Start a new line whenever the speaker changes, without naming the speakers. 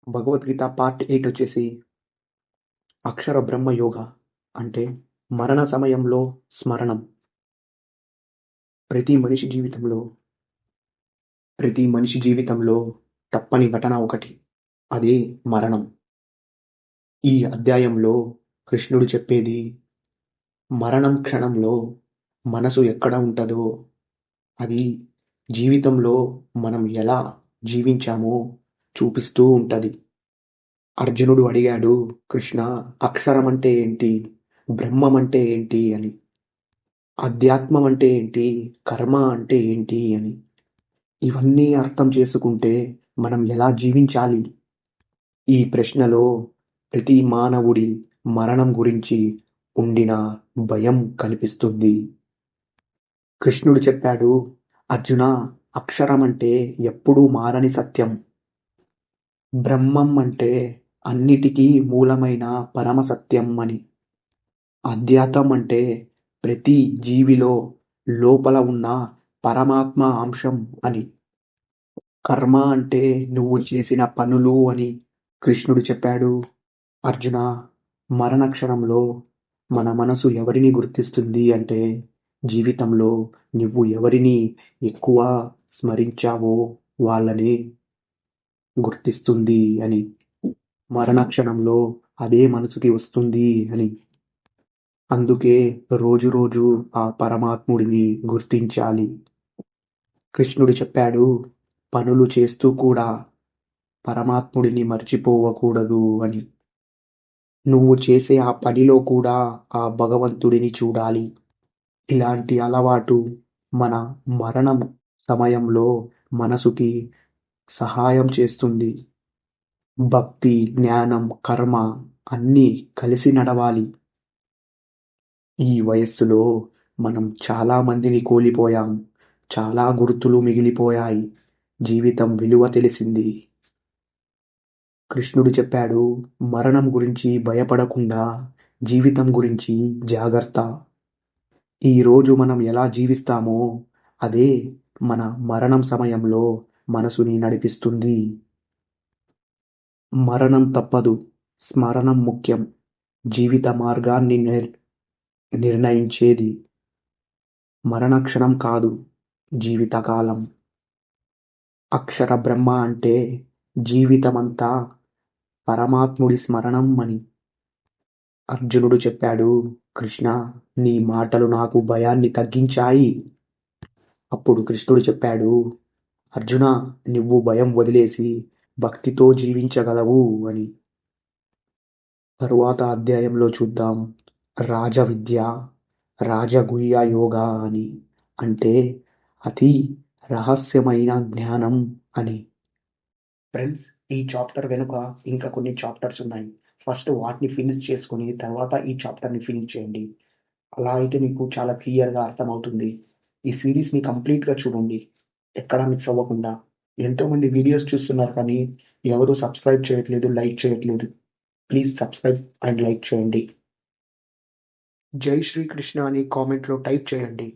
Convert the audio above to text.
Bhagavad Gita part 8 వచ్చేసి అక్షర బ్రహ్మ యోగ అంటే మరణ సమయంలో స్మరణం. ప్రతి మనిషి జీవితంలో ప్రతి మనిషి జీవితంలో తప్పని ఘటన ఒకటి. అది మరణం. ఈ అధ్యాయంలో కృష్ణుడు చెప్పేది మరణం క్షణంలో మనసు ఎక్కడ ఉంటదో, అది జీవితంలో మనం ఎలా జీవించామో చూపిస్తూ ఉంటది. అర్జునుడు అడిగాడు, కృష్ణ, అక్షరం అంటే ఏంటి? బ్రహ్మం అంటే ఏంటి అని. అధ్యాత్మం అంటే ఏంటి? కర్మ అంటే ఏంటి అని. ఇవన్నీ అర్థం చేసుకుంటే మనం ఎలా జీవించాలి? ఈ ప్రశ్నలో ప్రతి మానవుడి మరణం గురించి ఉండిన భయం కనిపిస్తుంది. కృష్ణుడు చెప్పాడు, అర్జున, అక్షరం అంటే ఎప్పుడూ మారని సత్యం. బ్రహ్మం అంటే అన్నిటికీ మూలమైన పరమ సత్యం అని. అధ్యాత్మం అంటే ప్రతి జీవిలో లోపల ఉన్న పరమాత్మ అంశం అని. కర్మ అంటే నువ్వు చేసిన పనులు అని కృష్ణుడు చెప్పాడు. అర్జున, మరణ క్షణంలో మన మనసు ఎవరిని గుర్తిస్తుంది అంటే, జీవితంలో నువ్వు ఎవరిని ఎక్కువ స్మరించావో వాళ్ళని గుర్తిస్తుంది అని. మరణ క్షణంలో అదే మనసుకి వస్తుంది అని. అందుకే రోజు రోజు ఆ పరమాత్ముడిని గుర్తించాలి. కృష్ణుడు చెప్పాడు, పనులు చేస్తూ కూడా పరమాత్ముడిని మర్చిపోవకూడదు అని. నువ్వు చేసే ఆ పనిలో కూడా ఆ భగవంతుడిని చూడాలి. ఇలాంటి అలవాటు మన మరణం సమయంలో మనసుకి సహాయం చేస్తుంది. భక్తి, జ్ఞానం, కర్మ అన్నీ కలిసి నడవాలి. ఈ వయస్సులో మనం చాలా మందిని కోల్పోయాం. చాలా గుర్తులు మిగిలిపోయాయి. జీవితం విలువ తెలిసింది. కృష్ణుడు చెప్పాడు, మరణం గురించి భయపడకుండా జీవితం గురించి జాగ్రత్త. ఈరోజు మనం ఎలా జీవిస్తామో అదే మన మరణం సమయంలో మనసుని నడిపిస్తుంది. మరణం తప్పదు, స్మరణం ముఖ్యం. జీవిత మార్గాన్ని నిర్ణయించేది మరణక్షణం కాదు, జీవితకాలం. అక్షర బ్రహ్మ అంటే జీవితమంతా పరమాత్ముడి స్మరణం అని. అర్జునుడు చెప్పాడు, కృష్ణ, నీ మాటలు నాకు భయాన్ని తగ్గించాయి. అప్పుడు కృష్ణుడు చెప్పాడు, అర్జున, నువ్వు భయం వదిలేసి భక్తితో జీవించగలవు అని. తరువాత అధ్యాయంలో చూద్దాం, రాజవిద్య, రాజగుహ్య యోగా అని. అంటే అతి రహస్యమైన జ్ఞానం అని. ఫ్రెండ్స్, ఈ చాప్టర్ వెనుక ఇంకా కొన్ని చాప్టర్స్ ఉన్నాయి. ఫస్ట్ వాటిని ఫినిష్ చేసుకుని తర్వాత ఈ చాప్టర్ని ఫినిష్ చేయండి. అలా అయితే మీకు చాలా క్లియర్గా అర్థమవుతుంది. ఈ సిరీస్ని కంప్లీట్గా చూడండి, ఎక్కడా మిస్ అవ్వకుండా. ఎంతోమంది వీడియోస్ చూస్తున్నారు కానీ ఎవరు సబ్స్క్రైబ్ చేయట్లేదు, లైక్ చేయట్లేదు. ప్లీజ్ సబ్స్క్రైబ్ అండ్ లైక్ చేయండి. జై శ్రీకృష్ణ అని కామెంట్లో టైప్ చేయండి.